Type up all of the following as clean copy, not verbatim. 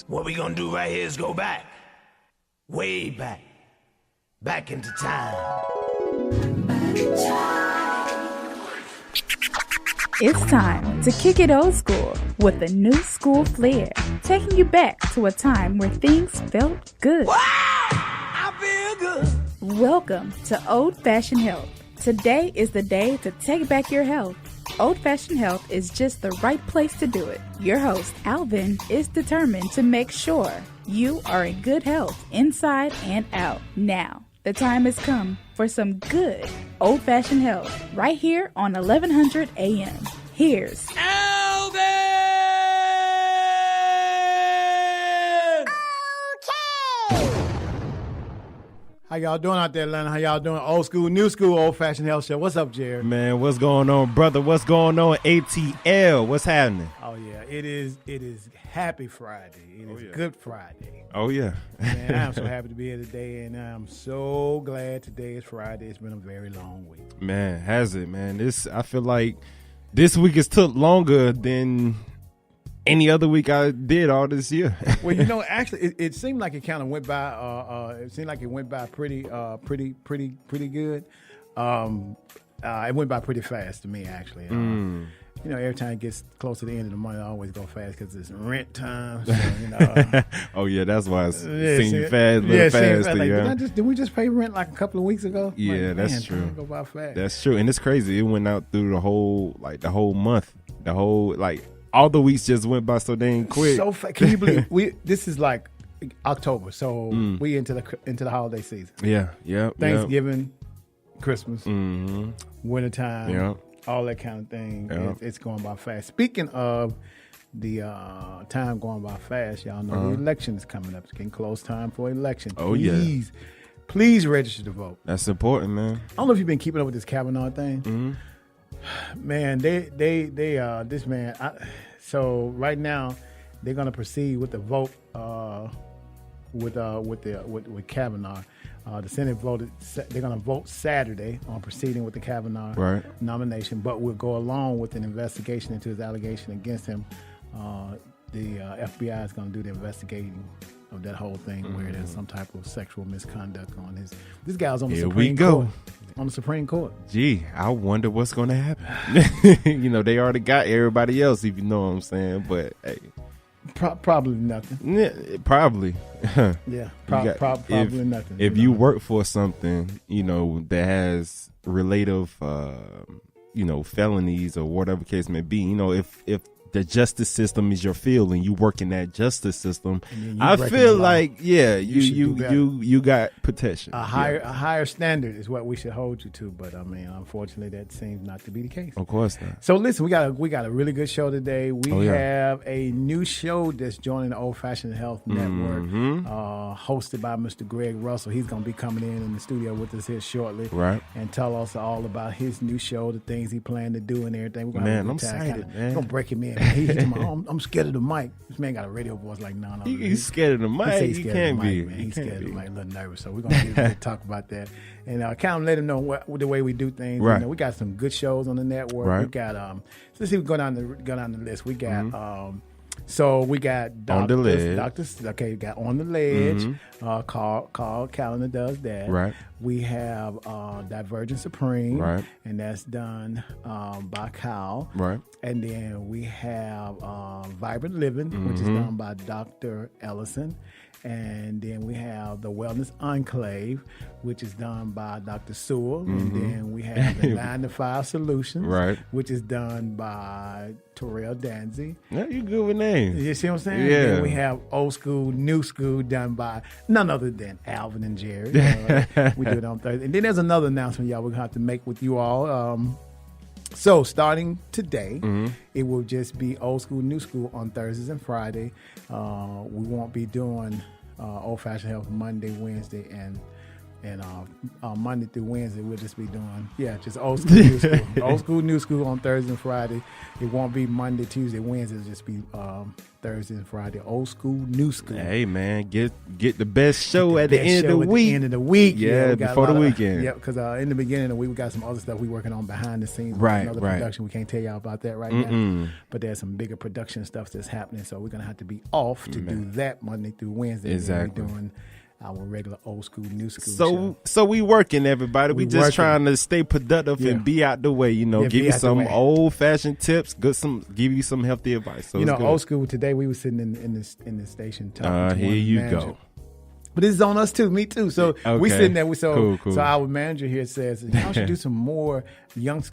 What we gonna do right here is go back, way back, back into time. It's time to kick it old school with a new school flair, taking you back to a time where things felt good. Wow, I feel good. Welcome to Old Fashioned Health. Today is the day to take back your health. Old Fashioned Health is just the right place to do it. Your host, Alvin, is determined to make sure you are in good health inside and out. Now, the time has come for some good Old Fashioned Health right here on 1100 AM. Here's Alvin! How y'all doing out there, Atlanta? How y'all doing? Old school, new school, old fashioned health show. What's up, Jared? Man, what's going on, brother? What's going on, ATL? What's happening? Oh yeah, it is Happy Friday. It is Good Friday. Oh yeah. Man, I'm so happy to be here today, and I'm so glad today is Friday. It's been a very long week. Man, has it, man? I feel like this week has took longer than any other week I did all this year. Well, you know, actually, it seemed like it kind of went by. It seemed like it went by pretty good. It went by pretty fast to me, actually. You know, every time it gets close to the end of the month, I always go fast because it's rent time. So, you know. Oh yeah, that's why it's Yeah, seemed fast, faster. Like, Yeah, did we just pay rent like a couple of weeks ago? Yeah, Like, that's man, true. time go by fast. that's true, and it's crazy. It went out through the whole month, all the weeks just went by so dang quick. So can you believe this is like October, so we into the holiday season. Yeah. Thanksgiving, Christmas, Mm-hmm. wintertime, Yeah. all that kind of thing. Yeah. It's going by fast. Speaking of the time going by fast, y'all know the election is coming up. It's getting close time for election. Oh, yeah. Please register to vote. That's important, man. I don't know if you've been keeping up with this Kavanaugh thing. Mm-hmm. Man, this man. So right now, they're gonna proceed with the vote with Kavanaugh. The Senate voted. They're gonna vote Saturday on proceeding with the Kavanaugh nomination, but will go along with an investigation into his allegation against him. The FBI is gonna do the investigating of that whole thing, where there's some type of sexual misconduct on his. This guy's on the Here Supreme we go. Court. On the Supreme Court. Gee, I wonder what's going to happen. You know, they already got everybody else, if you know what I'm saying. But, hey. Probably nothing. Yeah, probably. Yeah, probably nothing. If you work for something, you know, that has relative, felonies or whatever case may be, you know, if the justice system is your field and you work in that justice system, I feel like, you got protection. A higher standard is what we should hold you to, but I mean, unfortunately, that seems not to be the case. Of course not. So listen, we got a really good show today. We have a new show that's joining the Old Fashioned Health Network, hosted by Mr. Greg Russell. He's going to be coming in the studio with us here shortly, Right. and tell us all about his new show, the things he planned to do, and everything. We're gonna have a Man, good I'm time. excited, man. We're gonna break him in. He's talking about, I'm scared of the mic. This man got a radio voice like none other. He's scared of the He mic. say He can't be. Man. He's scared of the mic, a little nervous. So we're going to get him to talk about that. And kind of let him know the way we do things. Right. You know, we got some good shows on the network. Right. We got, let's see, we go down the list. We got, so we got On the Ledge. We got On the Ledge. Carl Calendar does that. Right. We have Divergent Supreme. Right. And that's done by Kyle. Right. And then we have Vibrant Living, which is done by Dr. Ellison. And then we have the Wellness Enclave, which is done by Dr. Sewell. And then we have the 9 to 5 Solutions, Right. which is done by Terrell Danzy. Yeah, you good with names. You see what I'm saying? Yeah. And then we have Old School, New School, done by none other than Alvin and Jerry. We do it on Thursday. And then there's another announcement, y'all, we're going to have to make with you all. So starting today, it will just be Old School, New School on Thursdays and Friday. We won't be doing Old Fashioned Health Monday, Wednesday, and And Monday through Wednesday, we'll just be doing, just old school, new school. Old school, new school on Thursday and Friday. It won't be Monday, Tuesday, Wednesday. It'll just be Thursday and Friday. Old school, new school. Hey, man, get the best show at the end of the week. End of the week. Yeah, before the weekend. Yeah, because in the beginning of the week, we got some other stuff we working on behind the scenes. Right, another production. We can't tell y'all about that right now. But there's some bigger production stuff that's happening. So we're going to have to be off to do that Monday through Wednesday. Exactly. We're doing our regular old school, new school show. So we working, everybody. We just trying to stay productive and be out the way, give you some old fashioned tips, give you some healthy advice. So old school today we were sitting in the station talking to here you manager. go. But this is on us too, me too. So we sitting there. So cool. So our manager here says, y'all should do some more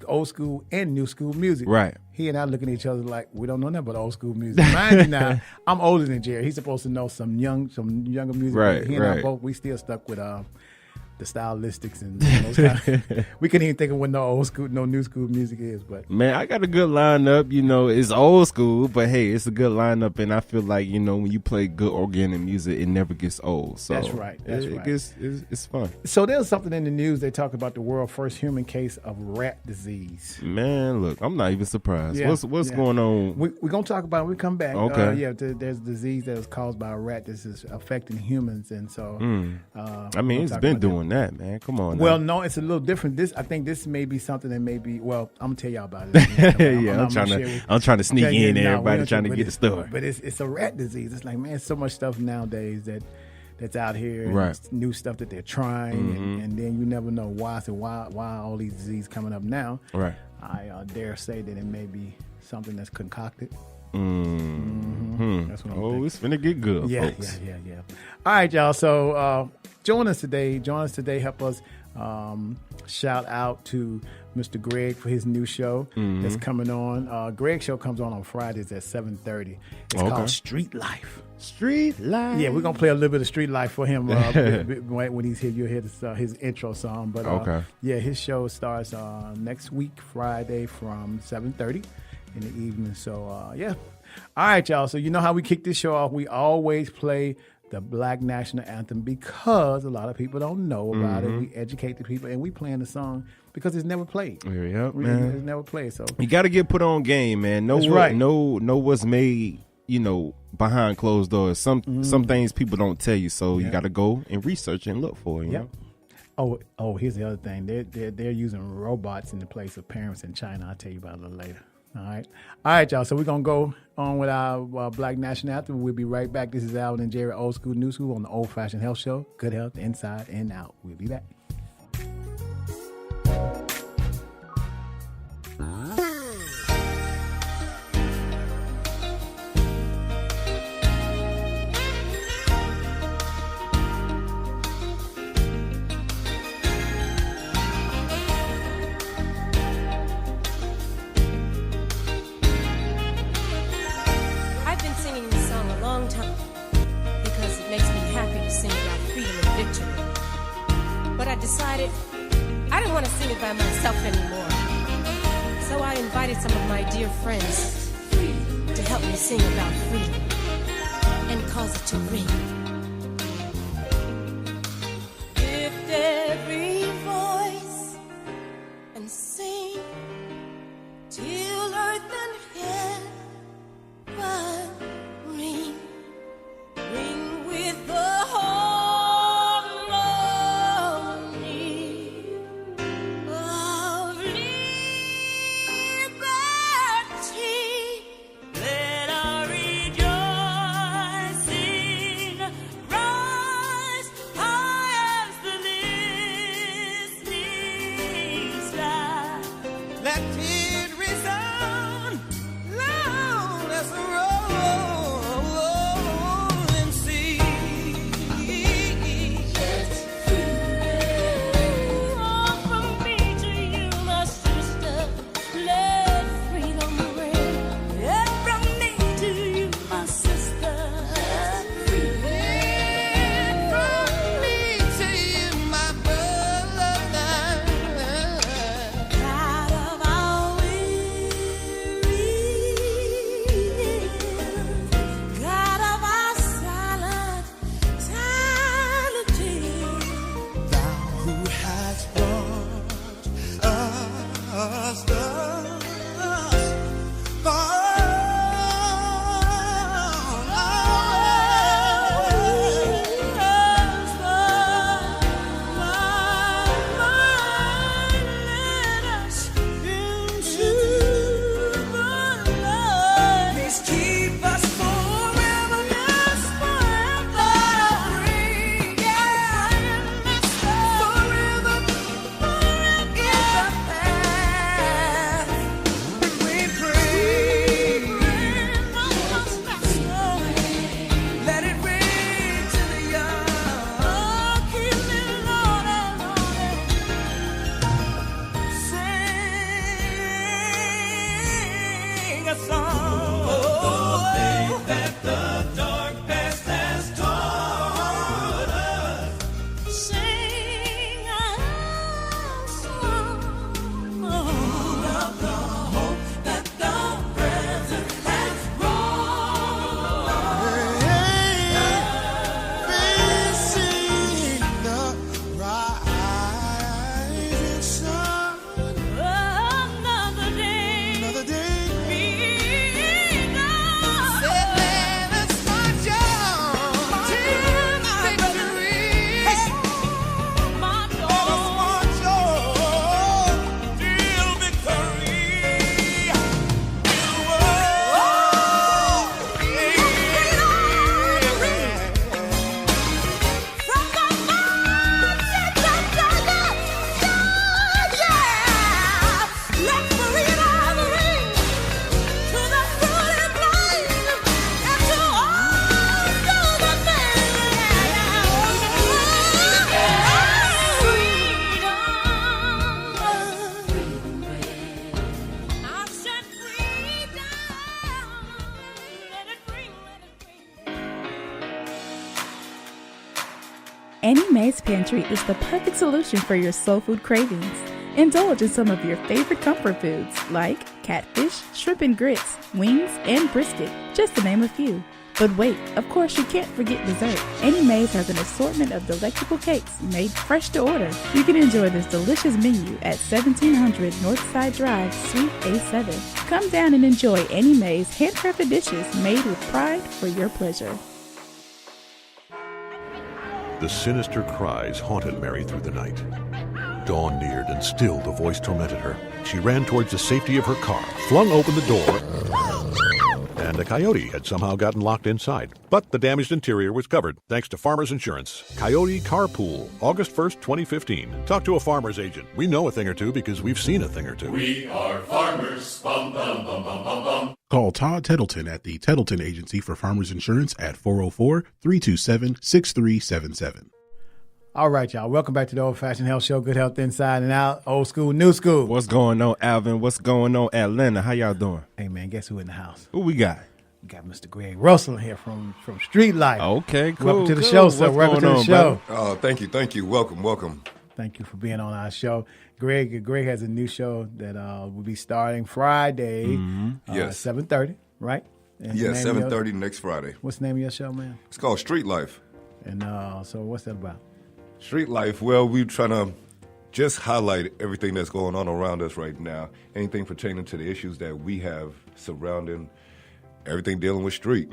old school and new school music. Right. He and I looking at each other like we don't know nothing but old school music. Mind you, now I'm older than Jerry. He's supposed to know some younger music. Right. He and I both we still stuck with the stylistics and those kind. We couldn't even think of what no new school music is. But man, I got a good lineup. It's old school, but hey, it's a good lineup, and I feel like when you play good organic music, it never gets old. So that's right. It's fun. So there's something in the news. They talk about the world's first human case of rat disease. Man, look, I'm not even surprised. What's going on? We're gonna talk about it when we come back. Okay. There's a disease that is caused by a rat. This is affecting humans, and so it's been doing that, man. Come on. Well, no, it's a little different. I think this may be something that may be. Well, I'm gonna tell y'all about it. I'm trying to sneak in there. Everybody trying to get the story. But it's a rat disease. It's like, man, so much stuff nowadays that's out here. Right. New stuff that they're trying, and then you never know why. So why all these diseases coming up now? Right. I dare say that it may be something that's concocted. That's what I'm thinking. It's finna get good, folks. Yeah. All right, y'all. So join us today. Help us shout out to Mr. Greg for his new show that's coming on. Greg's show comes on Fridays at 7:30. It's called Street Life. Street Life. Yeah, we're going to play a little bit of Street Life for him when he's here. You'll hear his intro song. But his show starts next week, Friday from 7:30 in the evening. So, All right, y'all. So you know how we kick this show off. We always play the Black National Anthem because a lot of people don't know about it. We educate the people, and we playing the song because it's never played. Yep, man. It's never played. So you got to get put on game, man. Know what's made, behind closed doors. Some things people don't tell you, so you got to go and research and look for it. You know? Oh, here's the other thing. They're using robots in the place of parents in China. I'll tell you about it a little later. All right, y'all. So we're going to go on with our Black National Anthem. We'll be right back. This is Alvin and Jerry, Old School, New School on the Old Fashioned Health Show. Good health inside and out. We'll be back. Decided I didn't want to sing it by myself anymore. So I invited some of my dear friends to help me sing about freedom and cause it to ring. Lift every voice and sing till earth and heaven ring. Ring with the Let our rejoicing Annie Mae's Pantry is the perfect solution for your soul food cravings. Indulge in some of your favorite comfort foods like catfish, shrimp and grits, wings, and brisket, just to name a few. But wait, of course you can't forget dessert. Annie Mae's has an assortment of delectable cakes made fresh to order. You can enjoy this delicious menu at 1700 Northside Drive, Suite A7. Come down and enjoy Annie Mae's handcrafted dishes made with pride for your pleasure. The sinister cries haunted Mary through the night. Dawn neared, and still the voice tormented her. She ran towards the safety of her car, flung open the door, and a coyote had somehow gotten locked inside. But the damaged interior was covered, thanks to Farmers Insurance. Coyote Carpool, August 1st, 2015. Talk to a farmer's agent. We know a thing or two because we've seen a thing or two. We are farmers. Bum, bum, bum, bum, bum, bum. Call Todd Tettleton at the Tettleton Agency for Farmers Insurance at 404-327-6377. All right, y'all. Welcome back to the Old Fashioned Health Show. Good health inside and out. Old school, new school. What's going on, Alvin? What's going on, Atlanta? How y'all doing? Hey, man, guess who in the house? Who we got? We got Mr. Greg Russell here from Street Life. Okay, cool. Welcome to the show, sir. Welcome to the show. Oh, thank you. Welcome. Thank you for being on our show. Greg has a new show that will be starting Friday, Yes. 7:30, right? And Yes, 7:30 next Friday. What's the name of your show, man? It's called Street Life. And so what's that about? Street Life, well, we're trying to just highlight everything that's going on around us right now, anything pertaining to the issues that we have surrounding everything dealing with street.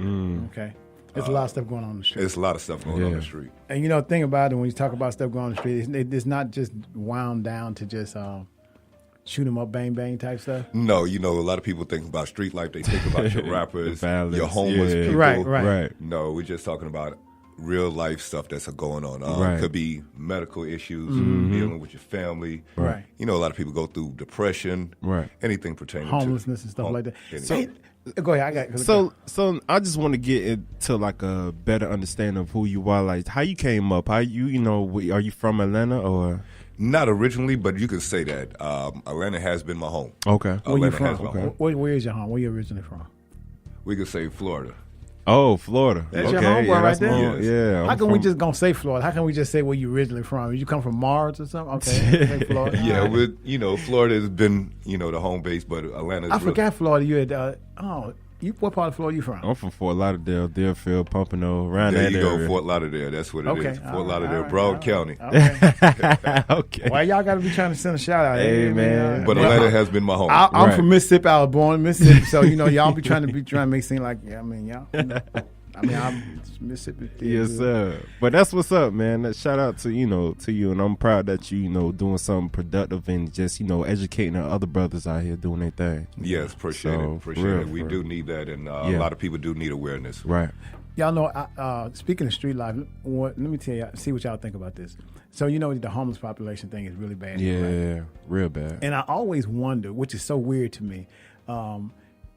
Okay. There's a lot of stuff going on the street. There's a lot of stuff going on the street. And the thing about it, when you talk about stuff going on the street, it's not just wound down to just shoot 'em up, bang, bang type stuff. No, a lot of people think about street life. They think about your rappers, your homeless people. Right. No, we're just talking about real life stuff that's going on. Could be medical issues, dealing with your family. Right. A lot of people go through depression. Right. Anything pertaining homelessness to and stuff like that. Anything. Go ahead. So I just want to get into like a better understanding of who you are. Like how you came up. How you are you from Atlanta or? Not originally, but you could say that. Atlanta has been my home. Okay. Where you from? Where is your home? Where you originally from? We could say Florida. Oh, Florida. That's your homeboy right there? Yes. Yeah. How come we just gonna say Florida? How can we just say where you originally from? You come from Mars or something? Okay. Say Florida. Yeah, Florida has been, the home base, but Atlanta's I forgot Florida. You had, what part of Florida you from? I'm from Fort Lauderdale, Deerfield, Pompano, around there that area. There you go, Fort Lauderdale. That's what it is. Fort Lauderdale, Broward County. Okay. Okay. Why y'all got to be trying to send a shout out? Hey, man. But Atlanta has been my home. I'm from Mississippi. I was born in Mississippi. So, y'all be trying to make it seem like, y'all. I'm Mississippi. Yes, sir. But that's what's up, man. Shout out to you, and I'm proud that you doing something productive and just educating the other brothers out here doing their thing. Yes, appreciate it. We do need that, and a lot of people do need awareness. Right. Y'all know. Speaking of street life, let me tell you. See what y'all think about this. So the homeless population thing is really bad. Yeah, right? real bad. And I always wonder, which is so weird to me.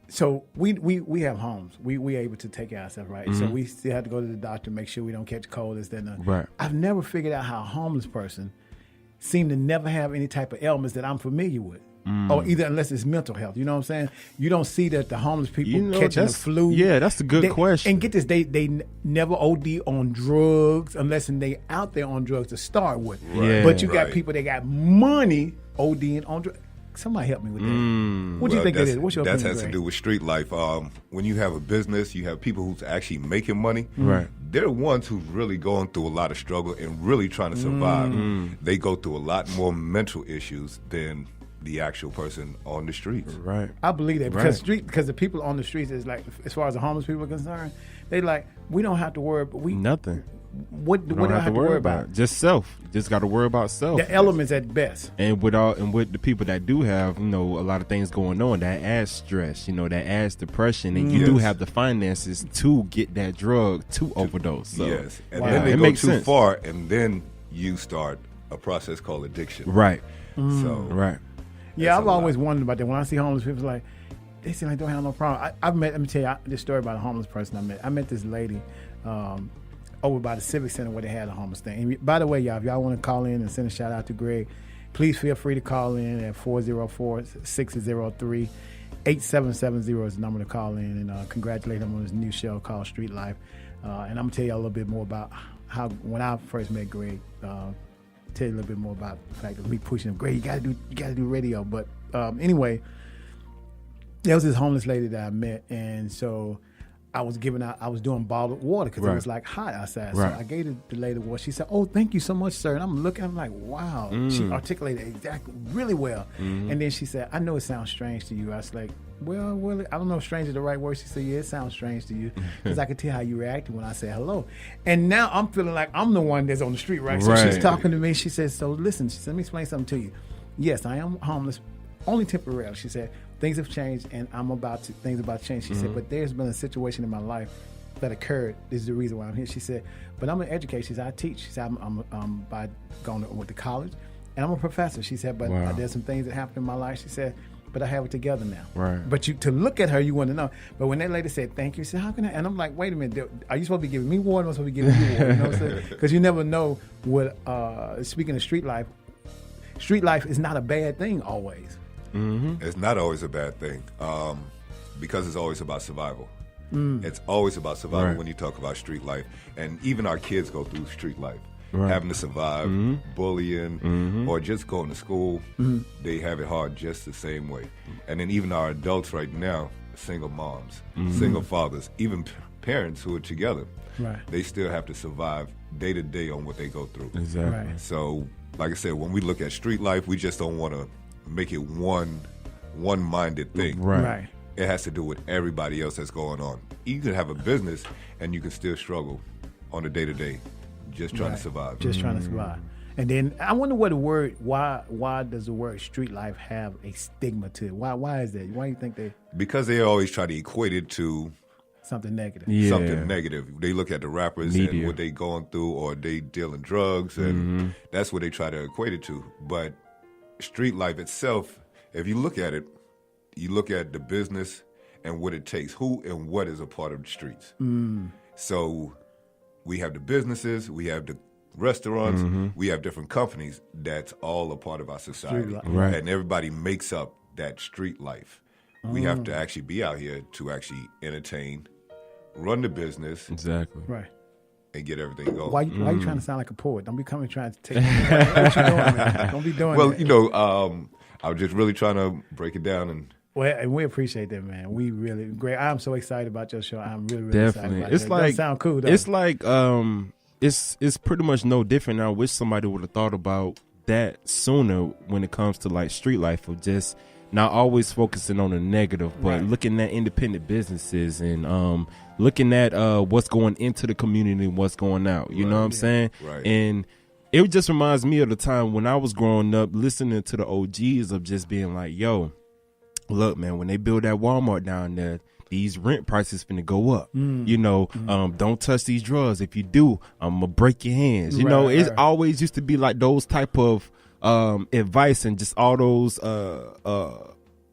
So we have homes. We able to take care of ourselves, right? So we still have to go to the doctor, make sure we don't catch cold, this, that, and that. Right. I've never figured out how a homeless person seem to never have any type of ailments that I'm familiar with. Or either unless it's mental health. You know what I'm saying? You don't see that the homeless people catching the flu. Yeah, that's a good question. And get this, they never OD on drugs unless they out there on drugs to start with. Right. Yeah. But you got people that got money ODing on drugs. Somebody help me with that. What do you think that is? What's your opinion? That has to do with street life. When you have a business, you have people who's actually making money. Right. They're the ones who's really going through a lot of struggle and really trying to survive. They go through a lot more mental issues than the actual person on the streets. Right. I believe that because the people on the streets is like, as far as the homeless people are concerned, they like, we don't have to worry. Nothing. What do I have to worry about? Just self. Just got to worry about self. The elements at best. And with the people that do have, a lot of things going on, that adds stress, that adds depression, and you do have the finances to get that drug to overdose. So, yes. And then they go too far, and then you start a process called addiction. Right. So right. Yeah, I've always wondered about that. When I see homeless people, like, they seem like they don't have no problem. Let me tell you this story about a homeless person I met. I met this lady over by the Civic Center where they had a homeless thing. And by the way, y'all, if y'all want to call in and send a shout out to Greg, please feel free to call in at 404-603-8770 is the number to call in and congratulate him on his new show called Street Life. And I'm gonna tell you a little bit more about how when I first met Greg. Tell you a little bit more about the fact of me pushing him. Greg, you gotta do radio. But anyway, there was this homeless lady that I met, and so I was doing bottled water because it was like hot outside. So I gave the lady water. She said, "Oh, thank you so much, sir." And I'm like, "Wow." She articulated exactly really well. And then she said, "I know it sounds strange to you." I was like, well, I don't know if strange is the right word. She said, "Yeah, it sounds strange to you," because I could tell how you reacted when I said hello. And now I'm feeling like I'm the one that's on the street, right? So she's talking to me. She says, "So listen," she said, "let me explain something to you. Yes, I am homeless, only temporarily." She said, "Things have changed, and things about to change." She said, "But there's been a situation in my life that occurred. This is the reason why I'm here." She said, "But I'm an educator." She said, "I teach." She said, "I'm by went to college, and I'm a professor." She said, "But there's some things that happened in my life." She said, "But I have it together now." Right. But to look at her, you want to know. But when that lady said, "Thank you," she said, "How can I?" And I'm like, "Wait a minute. Are you supposed to be giving me water? Or am I supposed to be giving you water?" You know what I'm saying? Because you never know what. Speaking of street life is not a bad thing always. It's not always a bad thing because it's always about survival. It's always about survival when you talk about street life. And even our kids go through street life. Having to survive, bullying, or just going to school, they have it hard just the same way. And then even our adults right now, single moms, single fathers, even parents who are together, they still have to survive day to day on what they go through. Exactly. Right. So, like I said, when we look at street life, we just don't want to make it one-minded thing. Right. It has to do with everybody else that's going on. You can have a business and you can still struggle on a day-to-day, just trying to survive. Just trying to survive. And then I wonder what why does the word street life have a stigma to it? Why is that? Why do you think because they always try to equate it to something negative? Yeah. Something negative. They look at the rappers and what they going through, or they dealing drugs, and that's what they try to equate it to. But street life itself, if you look at it, you look at the business and what it takes, who and what is a part of the streets. So we have the businesses, we have the restaurants, we have different companies that's all a part of our society. And everybody makes up that street life. We have to actually be out here to actually entertain, run the business. Exactly. Right. And get everything going. Why you trying to sound like a poet? Don't be coming trying to take what you doing, man. Don't be doing that. Well, you know, I was just really trying to break it down and we appreciate that, man. We really great. I'm so excited about your show. I'm really Definitely. excited about It's it. like That sound cool though. It's like it's pretty much no different. I wish somebody would have thought about that sooner when it comes to like street life, of just not always focusing on the negative, but looking at independent businesses and looking at what's going into the community and what's going out. You know what I'm saying? Right. And it just reminds me of the time when I was growing up, listening to the OGs of just being like, yo, look, man, when they build that Walmart down there, these rent prices finna go up. You know, don't touch these drugs. If you do, I'm gonna break your hands. You know, it always used to be like those type of advice and just all those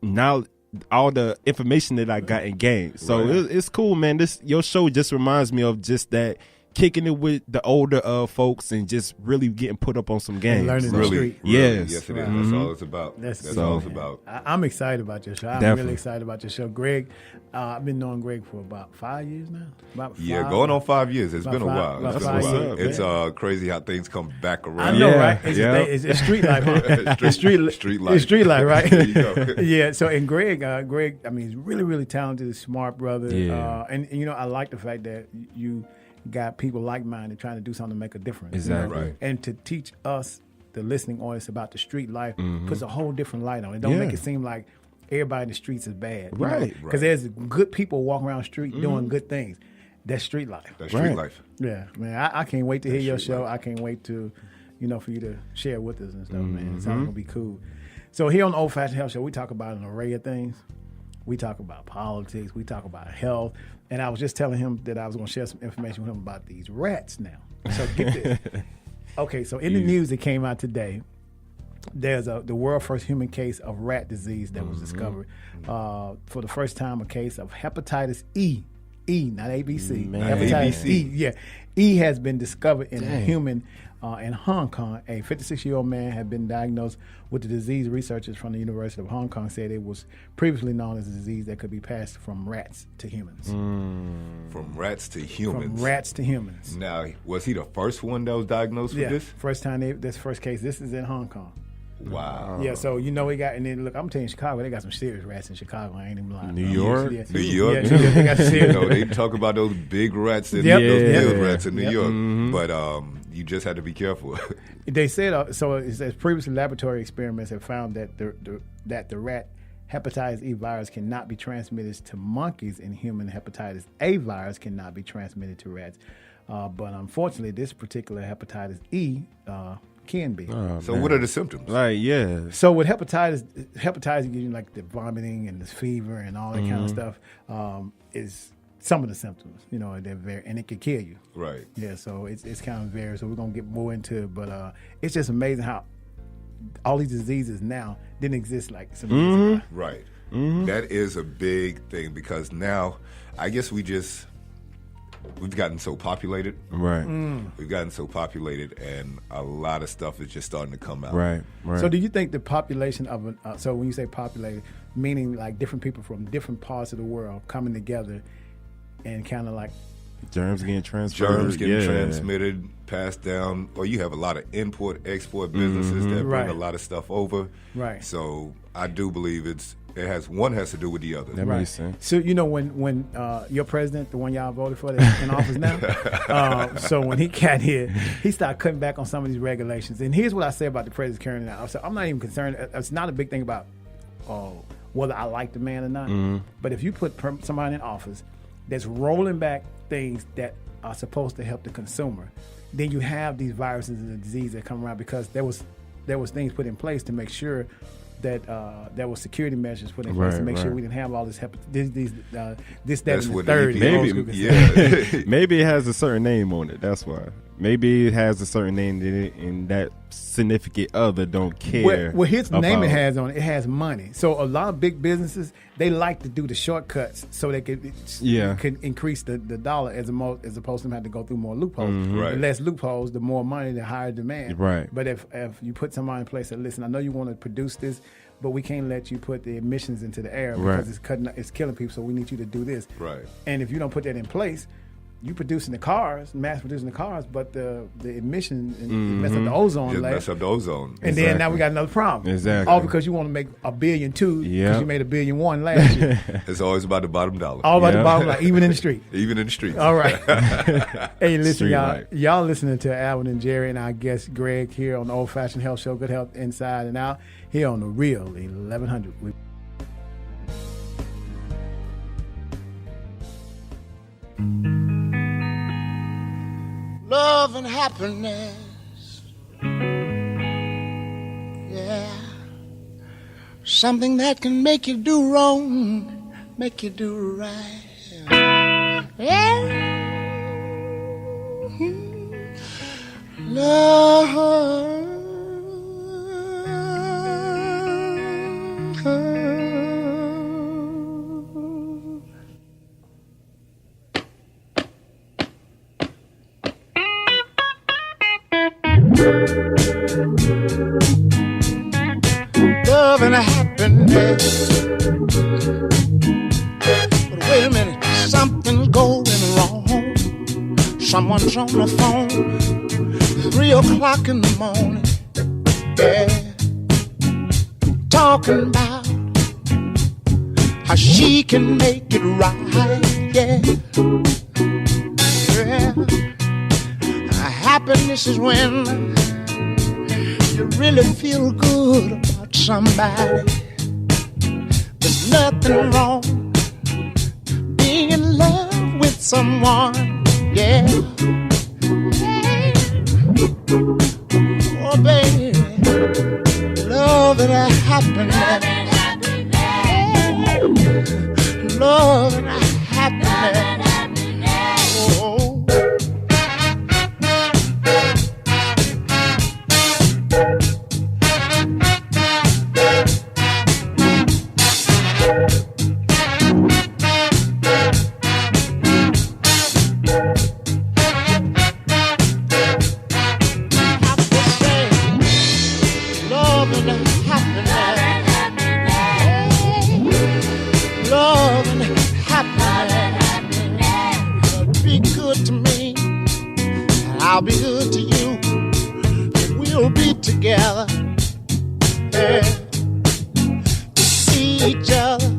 now all the information that I got in games. So it's cool, man. Your show just reminds me of just that, kicking it with the older folks and just really getting put up on some games. Learning the street. Yes, it is. That's all it's about. That's all it's about. I'm excited about your show. I'm really excited about your show. Greg, I've been knowing Greg for about 5 years now. Going on 5 years. It's been a while. It's crazy how things come back around. I know, right? It's street life, huh? street life. It's street life, right? There you go. Yeah. So, and Greg, I mean, he's really, really talented, smart brother. Yeah. And you know, I like the fact that you got people like-minded trying to do something to make a difference. Exactly. You know? Right. And to teach us, the listening audience, about the street life puts a whole different light on it. Don't make it seem like everybody in the streets is bad. Right. Because there's good people walking around the street doing good things. That's street life. That's street life. Yeah, man. I can't wait to hear your show. I can't wait to, for you to share with us and stuff, man. It's all going to be cool. So here on the Old Fashioned Health Show, we talk about an array of things. We talk about politics. We talk about health. And I was just telling him that I was going to share some information with him about these rats now. So get this. Okay, so in the news that came out today, there's the world first human case of rat disease that was discovered. For the first time, a case of hepatitis E E, not ABC. Man. Hepatitis ABC. E. Yeah, E has been discovered in a human in Hong Kong. A 56-year-old man had been diagnosed with the disease. Researchers from the University of Hong Kong said it was previously known as a disease that could be passed from rats to humans. From rats to humans. From rats to humans. Now, was he the first one that was diagnosed with this? First time this first case. This is in Hong Kong. Wow. Yeah, so we got, and then look, I'm telling you, Chicago, they got some serious rats in Chicago. I ain't even lying. New York? Yeah. New York? Yeah, they got serious. They talk about those big rats and Yep. those Yeah. field rats in New York. Mm-hmm. But you just had to be careful. They said so. It says previously laboratory experiments have found that the rat hepatitis E virus cannot be transmitted to monkeys, and human hepatitis A virus cannot be transmitted to rats. But unfortunately, this particular hepatitis E can be. So what are the symptoms? Like, yeah. So with hepatitis gives you like the vomiting and the fever and all that kind of stuff. Is some of the symptoms, they're very, and it could kill you. Right. Yeah, so it's kind of varied. So we're gonna get more into it, but it's just amazing how all these diseases now didn't exist like some years ago. Right. That is a big thing because now I guess we've gotten so populated. Right. We've gotten so populated, and a lot of stuff is just starting to come out. Right. So do you think the population of so when you say populated, meaning like different people from different parts of the world coming together and kind of like germs getting transferred. Germs getting transmitted, passed down, or you have a lot of import-export businesses that bring a lot of stuff over. Right. So I do believe one has to do with the other. That makes sense. So when your president, the one y'all voted for, that's in office now, so when he got here, he started cutting back on some of these regulations. And here's what I say about the president currently now. So I'm not even concerned. It's not a big thing about whether I like the man or not. But if you put somebody in office that's rolling back things that are supposed to help the consumer, then you have these viruses and the disease that come around because there was things put in place to make sure that there was security measures put in place to make sure we didn't have all this this, that, and the third. Maybe it has a certain name on it. That's why. Maybe it has a certain name and that significant other don't care. Well, his name it has on it. It has money. So a lot of big businesses, they like to do the shortcuts so they can increase the dollar as opposed to them having to go through more loopholes. Right. The less loopholes, the more money, the higher demand. Right. But if you put somebody in place that, listen, I know you want to produce this, but we can't let you put the emissions into the air because it's killing people, so we need you to do this. Right. And if you don't put that in place, you producing the cars, mass producing the cars, but the emission mess up the ozone layer. Mess up the ozone. And then now we got another problem. Exactly. All because you want to make $1.2 billion because you made $1.1 billion last year. It's always about the bottom dollar. All about the bottom line, even in the street. Even in the streets. All right. Hey, listen, Street y'all. life. Y'all listening to Alvin and Jerry and our guest Greg here on the Old Fashioned Health Show, Good Health Inside and Out, here on the Real 1100. Love and happiness, yeah, something that can make you do wrong, make you do right, yeah. Love and happiness. But wait a minute, something's going wrong. Someone's on the phone, 3 o'clock in the morning, yeah, talking about how she can make it right, yeah. Happiness is when you really feel good about somebody. There's nothing wrong being in love with someone, yeah. Oh, baby, love and happiness. Love and happiness. Oh. I'll be good to you. We'll be together. Yeah. To see each other.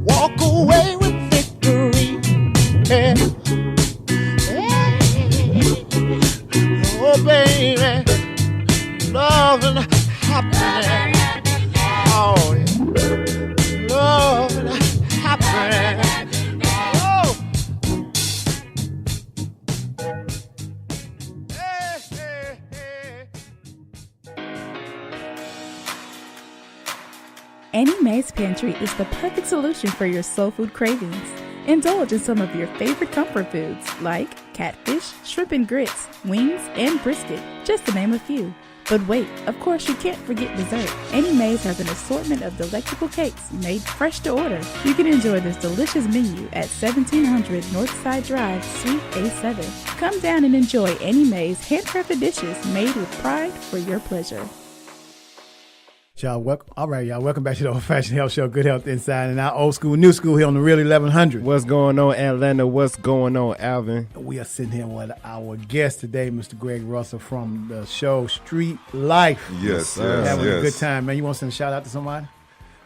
Walk away with victory. Yeah. Oh, baby, love and happiness. Oh, yeah. Love and happiness. Oh. Hey, hey, hey. Annie Mae's Pantry is the perfect solution for your soul food cravings. Indulge in some of your favorite comfort foods like catfish, shrimp and grits, wings, and brisket, just to name a few. But wait, of course you can't forget dessert. Annie Mae's has an assortment of delectable cakes made fresh to order. You can enjoy this delicious menu at 1700 Northside Drive, Suite A7. Come down and enjoy Annie Mae's handcrafted dishes made with pride for your pleasure. Y'all, welcome back to the Old Fashioned Health Show, Good Health Inside and Out, old school, new school here on the Real 1100. What's going on, Atlanta? What's going on, Alvin? We are sitting here with our guest today, Mr. Greg Russell from the show Street Life. Yes, having a good time, man. You want to send a shout out to somebody?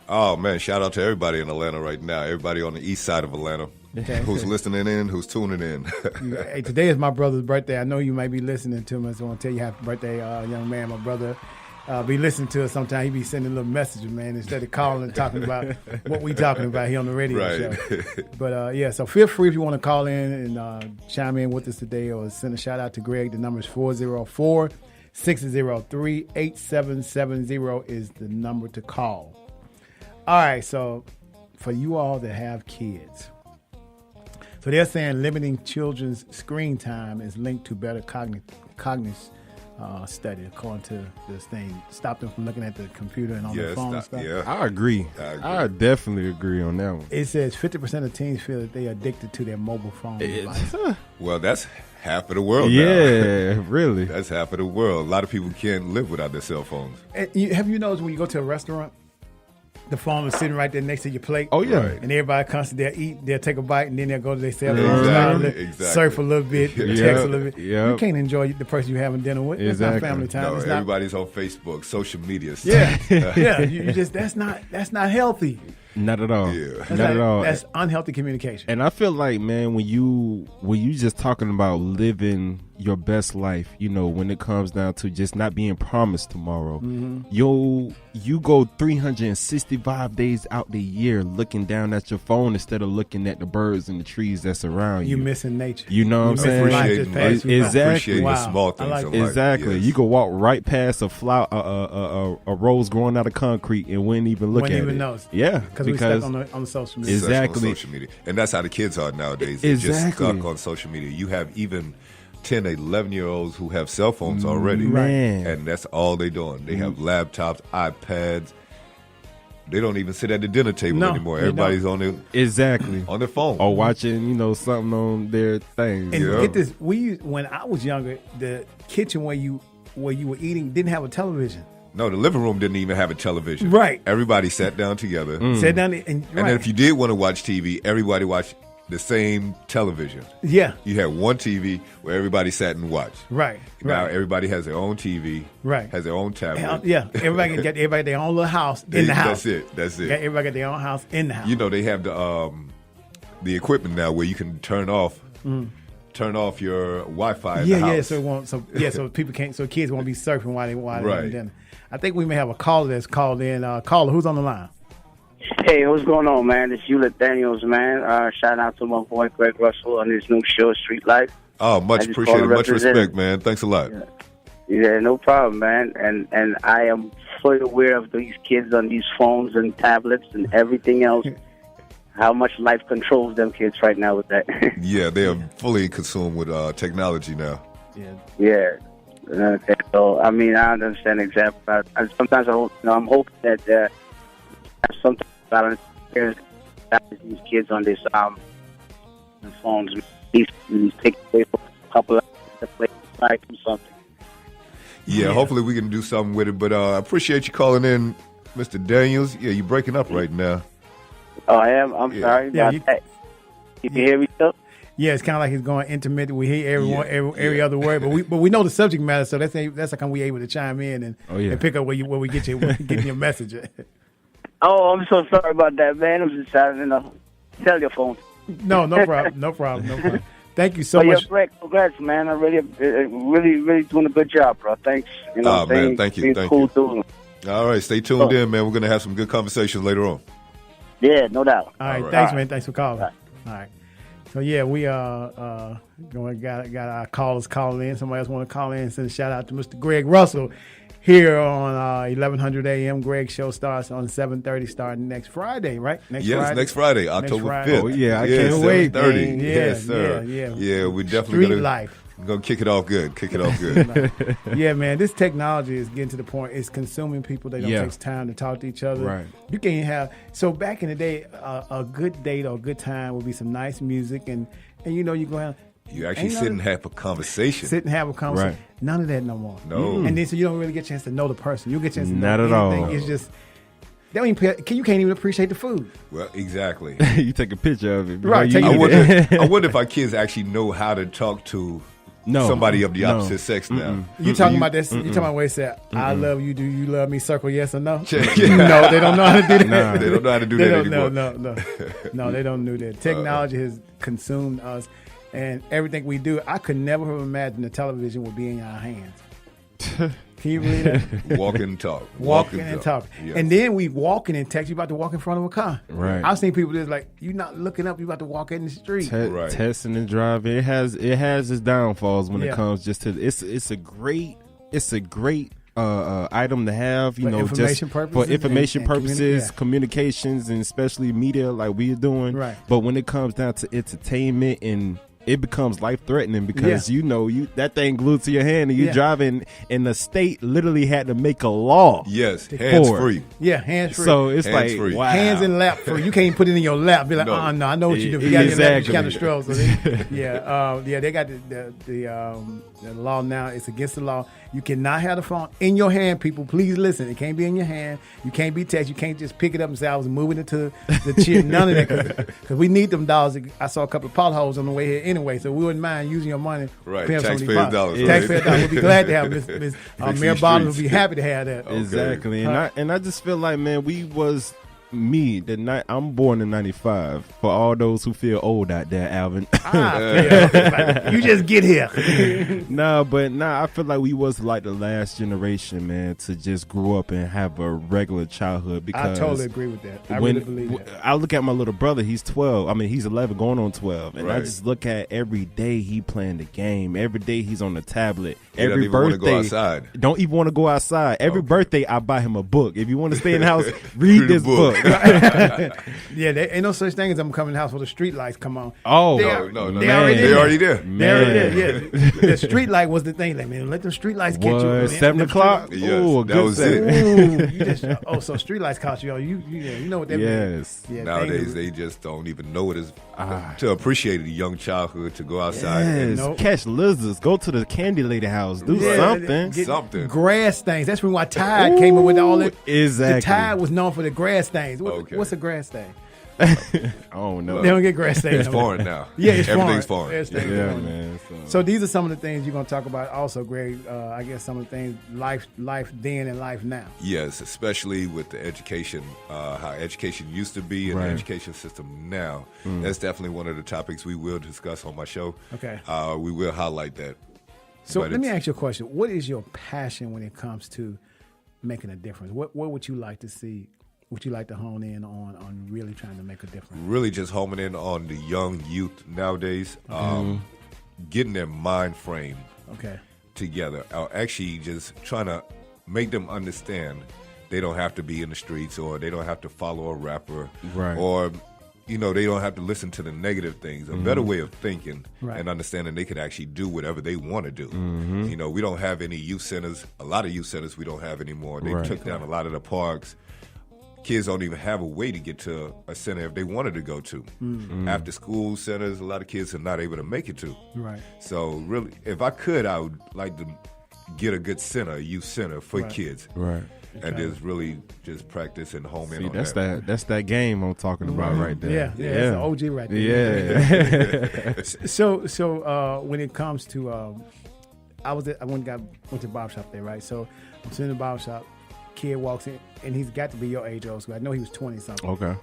Oh, man, shout out to everybody in Atlanta right now, everybody on the east side of Atlanta. Okay. Who's listening in, who's tuning in. Hey, today is my brother's birthday. I know you might be listening to me, so I want to tell you happy birthday, young man. My brother be listening to us sometime. He be sending little messages, man, instead of calling and talking about what we talking about here on the radio show. But, yeah, so feel free if you want to call in and chime in with us today or send a shout out to Greg. The number is 404-603-8770 is the number to call. All right, so for you all that have kids, so they're saying limiting children's screen time is linked to better cognition study, according to this thing. Stop them from looking at the computer and on their phone and stuff. Yeah. I agree. I definitely agree on that one. It says 50% of teens feel that they are addicted to their mobile phone device. Well, that's half of the world now. Yeah, really. That's half of the world. A lot of people can't live without their cell phones. Have you noticed when you go to a restaurant, the phone is sitting right there next to your plate? Oh, yeah. Right. And everybody constantly, they'll eat, they'll take a bite, and then they'll go to their cell phone, surf a little bit, text a little bit. You can't enjoy the person you're having dinner with. It's not family time. No, it's everybody's on Facebook, social media. Yeah, yeah. You just that's not healthy. Not at all. Yeah. Not at all. That's unhealthy communication. And I feel like, man, when you just talking about living your best life, you know, when it comes down to just not being promised tomorrow, you go 365 days out the year looking down at your phone instead of looking at the birds and the trees that's around you. You're missing nature. You know what I'm saying? Appreciating the small things in life. Exactly. Yes. You could walk right past a flower, a rose growing out of concrete, and wouldn't even look at it. Notice. Yeah, because we stuck on the social media. Exactly. On social media. And that's how the kids are nowadays. They're just stuck on social media. You have even 10, 11-year-olds who have cell phones already. Man. And that's all they're doing. They have laptops, iPads. They don't even sit at the dinner table anymore. Everybody's on their on their phone. Or watching, something on their things. And get this, when I was younger, the kitchen where you were eating didn't have a television. No, the living room didn't even have a television. Right. Everybody sat down together. Sat down and then if you did want to watch TV, everybody watched the same television. Yeah. You had one TV where everybody sat and watched. Right. Now everybody has their own TV. Right. Has their own tablet. Yeah. Everybody got their own little house in the house. That's it. Everybody got their own house in the house. They have the equipment now where you can turn off your Wi-Fi in the house. So kids won't be surfing while they're having dinner. I think we may have a caller that's called in. Caller, who's on the line? Hey, what's going on, man? It's Hewlett Daniels, man. Shout out to my boy Greg Russell on his new show, Street Life. Oh, much appreciated. Much respect, man. Thanks a lot. Yeah, no problem, man. And I am fully aware of these kids on these phones and tablets and everything else. How much life controls them kids right now with that. Yeah, they are fully consumed with technology now. Yeah. Okay, so I mean, I understand exactly. Sometimes I'm hoping that something about these kids on this phones. These take away for a couple of hours to play or something. Yeah, hopefully we can do something with it. But I appreciate you calling in, Mr. Daniels. Yeah, you're breaking up right now. Oh, I am. I'm sorry. Yeah, you can hear me still? Yeah, it's kind of like he's going intermittent. We hear every other word, but we know the subject matter, so that's how we able to chime in and pick up where we get getting your message. Oh, I'm so sorry about that, man. I'm just having a telephone. No problem. Thank you so much. Yeah, congrats, man. I really doing a good job, bro. Thanks. Man, thank you. Cool too. All right, stay tuned in, man. We're going to have some good conversations later on. Yeah, no doubt. All right, thanks, man. Thanks for calling. All right. So, yeah, we got our callers calling in. Somebody else want to call in and send a shout-out to Mr. Greg Russell here on 1100 a.m. Greg's show starts on 7:30 starting next Friday, right? Next Friday, October 5th. Oh, yeah, I can't wait. 7:30. Yes, sir. Yeah, we definitely Street life. We're going to kick it off good. Yeah, man, this technology is getting to the point, it's consuming people. They don't take time to talk to each other. Right. You can't have, so back in the day, a good date or a good time would be some nice music and you're going to have. You actually sit and have a conversation. Right. None of that no more. No. And then so you don't really get a chance to know the person. You get a chance to know Not at anything. all. It's just, they don't even, you can't even appreciate the food. Well, exactly. You take a picture of it. Right. I wonder if our kids actually know how to talk to somebody of the opposite sex now. You talking about this? You talking about where it said, I love you, do you love me, circle yes or no? No, they don't know how to do that. They don't know how to do that anymore. No, they don't do that. Technology has consumed us. And everything we do, I could never have imagined the television would be in our hands. Can you believe that? Walking and talk. Walking and talk. Yes. And then we walking and text. You about to walk in front of a car. Right. I've seen people just like, you're not looking up. You about to walk in the street. Testing and driving. It has its downfalls when it comes just to it's a great item to have, for information purposes, for information purposes, communications, and especially media like we're doing. Right. But when it comes down to entertainment and it becomes life threatening because you that thing glued to your hand and you're driving, and the state literally had to make a law. Yes, hands free. Yeah, hands free. So it's hands like free. wow. Hands in lap free. You can't put it in your lap. Be like, no, I know what you do. You got exactly. kind of stroll. So they got the law now. It's against the law. You cannot have the phone in your hand, people. Please listen. It can't be in your hand. You can't be text. You can't just pick it up and say, I was moving it to the chip. None of that. Because we need them dollars. I saw a couple of potholes on the way here anyway, so we wouldn't mind using your money. Right. Taxpayer dollars. Taxpayer dollars. We'll be glad to have Miss Mayor Bottom will be happy to have that. Okay. Exactly. And I just feel like, man, we was I'm born in 95. For all those who feel old out there, Alvin. You just get here. I feel like we was like the last generation, man, to just grow up and have a regular childhood. Because I totally agree with that. I really believe that. I look at my little brother. He's 12. I mean, he's 11, going on 12, and I just look at every day he playing the game. Every day he's on the tablet. Every birthday, don't even want to go outside. Every birthday, I buy him a book. If you want to stay in the house, read this book. Yeah, there ain't no such thing as I'm coming in the house where the street lights come on. Oh, no. They already there. Yeah. The street light was the thing. Like, man, let them street lights get you. Man. 7 o'clock? Yes, ooh, that was it. Ooh, so street lights cost you. You know what that means. Yes. Nowadays, they just don't even know what it is to appreciate a young childhood, to go outside and catch lizards, go to the candy lady house, do something. Grass stains. That's when Tide came up with all that. Exactly. The Tide was known for the grass stains. What's a grass stain? Oh no, they don't get grass stains. It's foreign now. Yeah, it's everything's foreign. foreign. Man. So these are some of the things you're going to talk about also, Greg. I guess some of the things, life then and life now. Yes, especially with the education, how education used to be and the education system now. That's definitely one of the topics we will discuss on my show. Okay. We will highlight that. So let me ask you a question. What is your passion when it comes to making a difference? What would you like to see? Would you like to hone in on really trying to make a difference? Really just homing in on the young youth nowadays, getting their mind frame together. Actually just trying to make them understand they don't have to be in the streets, or they don't have to follow a rapper, or they don't have to listen to the negative things. A better way of thinking and understanding they can actually do whatever they want to do. We don't have any youth centers. A lot of youth centers we don't have anymore. They took down a lot of the parks. Kids don't even have a way to get to a center if they wanted to go to. After school centers, a lot of kids are not able to make it to. Right. So really, if I could, I would like to get a good center, a youth center for kids. Right. and just really just practice and home in on that's that. That's that game I'm talking about right there. Yeah, that's an OG right there. Yeah. So when it comes to, I went to the barbershop there, right? So I'm sitting in the barbershop, kid walks in, and he's got to be your age old school. I know he was 20 something. Okay.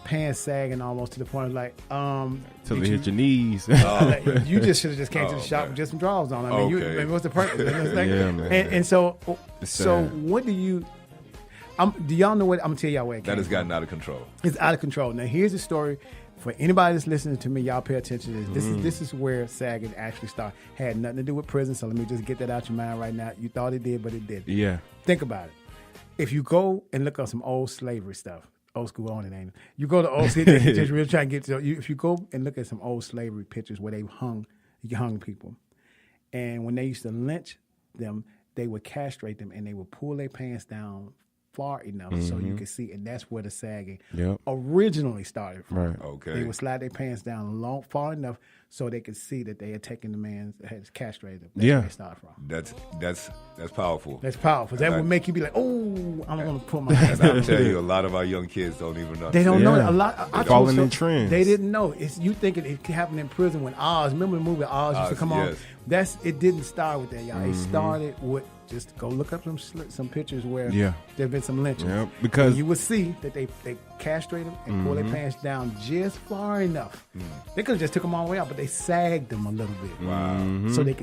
Pants sagging almost to the point of like, till they hit your knees. Like, you just should have just came to the shop with just some drawers on. I mean, what's the purpose? Yeah, man. And so what do you? Do y'all know what I'm gonna tell y'all? Where it that has from? gotten out of control. It's out of control. Now here's the story. For anybody that's listening to me, y'all pay attention to this. This is where sagging actually started. Had nothing to do with prison. So let me just get that out your mind right now. You thought it did, but it didn't. Yeah. Think about it. If you go and look up some old slavery stuff. Old school on it, ain't it? You go to old city, just really try and get to if you go and look at some old slavery pictures where they hung people, and when they used to lynch them, they would castrate them and they would pull their pants down far enough so you could see, and that's where the sagging originally started from. Right. Okay. They would slide their pants down far enough so they could see that they had taken the man that had castrated them. That's where it started from. That's powerful. That's powerful. That would make you be like, oh, I'm going to put my hands And down. I tell you, a lot of our young kids don't even know. They don't know a lot. They're following in trends. They didn't know. You thinking it happened in prison when Oz. Remember the movie Oz used to come on? It didn't start with that, y'all. It started with just go look up some pictures where there've been some lynchings. Yeah, because you would see that they castrate them and pull their pants down just far enough. They could have just took them all the way out, but they sagged them a little bit. Wow.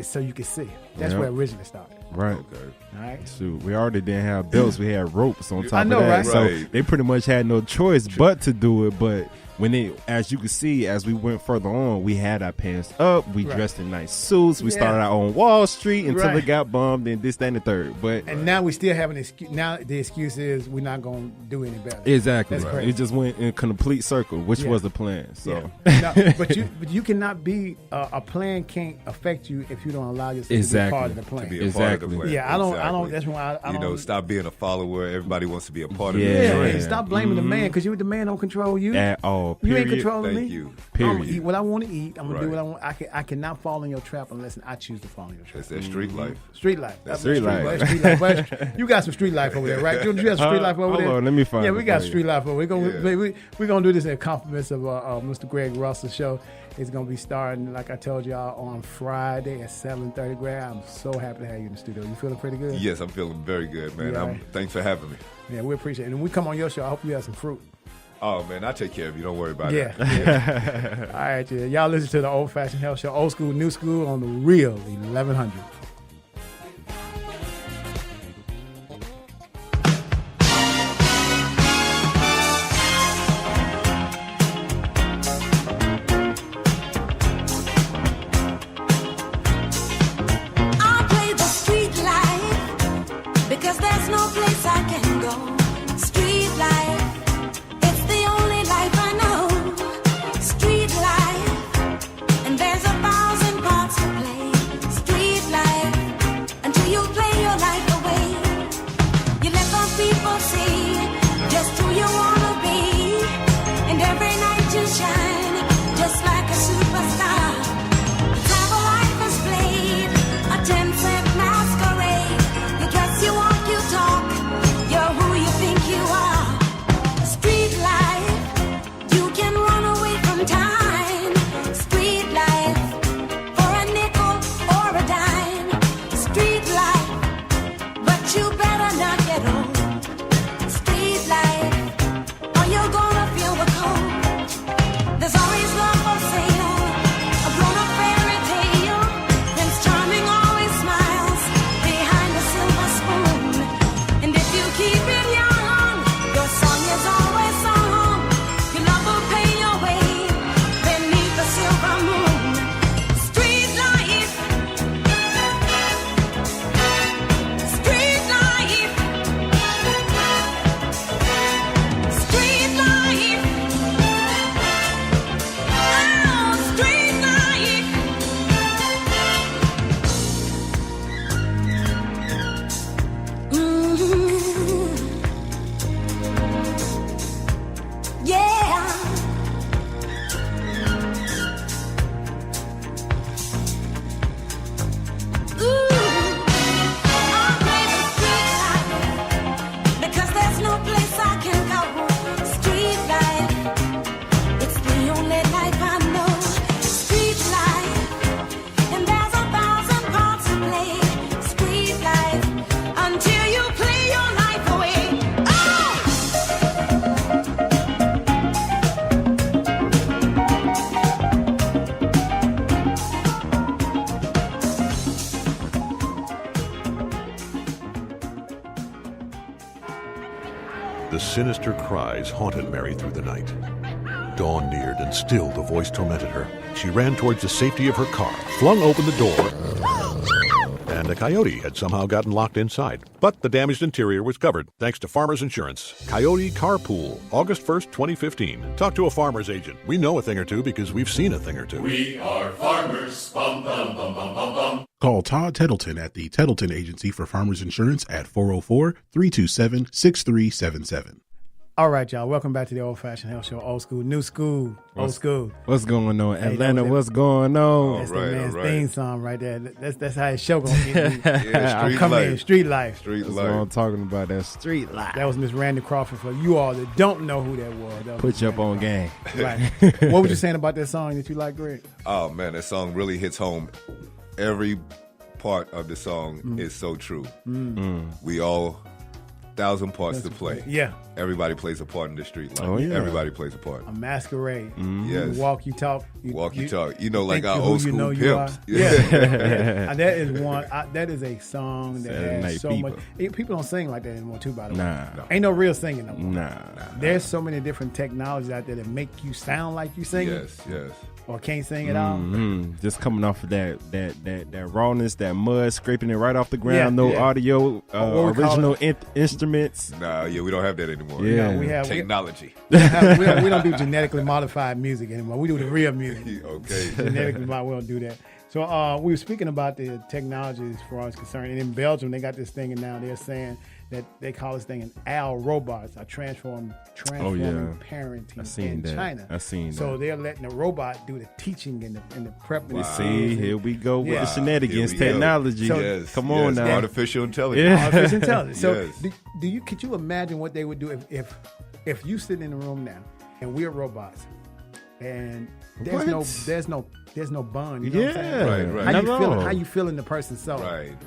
So you could see. That's where it originally started. Right. Okay. All right. Shoot, we already didn't have belts. We had ropes on top I know, of that. right? So Right. they pretty much had no choice but to do it. But when as you can see, as we went further on, we had our pants up. We dressed in nice suits. We started out on Wall Street until it got bombed and this, that, and the third. But now we still have an excuse. Now the excuse is we're not going to do any better. exactly, That's crazy. it just went in a complete circle, which was the plan. So No, but you cannot be a plan can't affect you if you don't allow yourself to be a part of the plan. To be a part of the plan. Yeah, I don't. Exactly. That's why I don't. You know, stop being a follower. Everybody wants to be a part of Yeah. the and plan. stop blaming the man because the man don't control you. at all, You ain't period. controlling Thank me. you. I'm gonna Period. eat what I want to eat. I'm gonna do Right. what I want. I cannot fall in your trap unless I choose to fall in your trap. That's that street life. Street life. That's street life. Street life. But you got some street life over there, right? You have some street life over Hold there. on, let me find Yeah, it we got for you. street life over. We're gonna do this in compliments of Mr. Greg Russell show. It's gonna be starting, like I told y'all, on Friday at 7:30. Greg, I'm so happy to have you in the studio. You feeling pretty good? Yes, I'm feeling very good, man. Yeah, right. Thanks for having me. Yeah, we appreciate it. And when we come on your show, I hope you have some fruit. Oh, man, I'll take care of you. Don't worry about Yeah. it. All right, yeah. Y'all listen to the Old Fashioned Health Show, old school, new school on the real 1100. I play the street life because there's no place I can go. Street life, it's the only life I know. Street life, and there's 1,000 parts to play. Street life. The sinister cries haunted Mary through the night. Dawn neared, and still the voice tormented her. She ran towards the safety of her car, flung open the door, and a coyote had somehow gotten locked inside. But the damaged interior was covered, thanks to Farmers Insurance. Coyote Carpool, August 1st, 2015. Talk to a farmer's agent. We know a thing or two because we've seen a thing or two. We are farmers. Bum, bum, bum, bum, bum, bum. Call Todd Tettleton at the Tettleton Agency for Farmers Insurance at 404-327-6377. All right, y'all. Welcome back to the Old Fashioned Health Show. Old school, new school, old school. What's going on, Atlanta? What's going on? That's the man's theme song right there. That's how his show gonna get. Street come life. in, street life. Street That's life. what I'm talking about. That street life. That was Miss Randy Crawford. For you all that don't know who that was, Put you up on game. Right. What were you saying about that song that you like, Greg? Oh man, that song really hits home. Every part of the song is so true. We all 1,000 parts to play. Yeah. Everybody plays a part in the street life. Oh, yeah. Everybody plays a part. A masquerade. Yes. You walk, you talk. You talk. You know, like think our who old you school know you pimps. are. Yeah. That is one. That is a song that Saturday has Night so Fever. much. People don't sing like that anymore, too, by the way. Nah. Ain't no real singing no more. Nah. There's so many different technologies out there that make you sound like you singing. Yes. Or can't sing at all. Just coming off of that rawness, that mud, scraping it right off the ground, Yeah, no yeah. audio, what we call original instruments. Nah, we don't have that anymore. Yeah. No, we have Technology. we don't do genetically modified music anymore. We do the real music. Okay. Genetically modified, we don't do that. So we were speaking about the technology as far as concerned. And in Belgium, they got this thing, and now they're saying that they call this thing an AL robots, a transforming parenting in China. I seen that. So they're letting the robot do the teaching and the prep. Wow. See, here we go with the shenanigans, Here we go. technology. So- Come on now. Artificial intelligence. Yeah. Artificial intelligence. So Yes. could you imagine what they would do if you sit in the room now and we're robots and there's no bond. You know what I'm saying? Right. How you feeling the person's soul?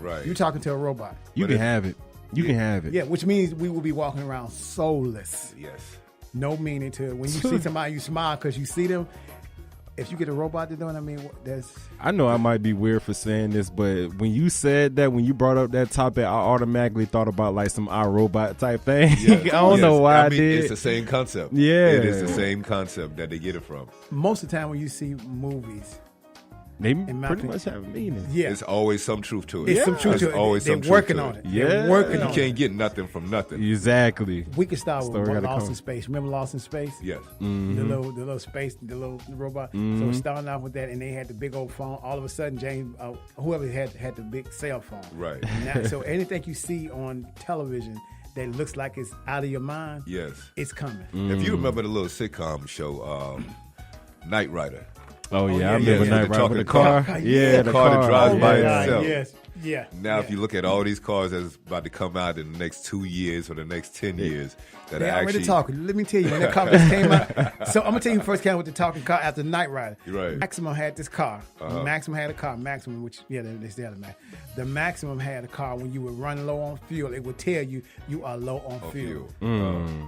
Right. You talking to a robot. You can have it. You can have it. Yeah, which means we will be walking around soulless. Yes. No meaning to it. When you see somebody, you smile because you see them. If you get a robot to do it, I know I might be weird for saying this, but when you said that, when you brought up that topic, I automatically thought about like some iRobot type thing. Yes. I don't know why I mean, did. It's the same concept. Yeah. It is the same concept that they get it from. most of the time when you see movies, They my pretty opinion. much have a meaning. yeah, It's always some truth to it. it's some truth to it. always They're some truth working to on it. Yeah. They're working You on can't it. get nothing from nothing. Exactly. We could start with Story gotta Lost come. in Space. Remember Lost in Space? Yes. The little space, the little robot. So starting off with that, and they had the big old phone. All of a sudden, James, whoever had the big cell phone. Right. So anything you see on television that looks like it's out of your mind, Yes. it's coming. If you remember the little sitcom show, Knight Rider. Oh yeah, I yeah, remember yeah. Night The Rider with the talking car. car. Yeah, The car that drives Oh by my God, itself. yes. Yeah. Now, yeah. if you look at all these cars that's about to come out in the next 2 years or the next 10 years, that They are already actually talking. Let me tell you, when that car first came out. So I'm gonna tell you who first came out with the talking car after Knight Rider. Right. Maximum had this car. Maximum had a car. Maximum, which they still have Max. The Maximum had a car. When you would run low on fuel, it would tell you are low on fuel.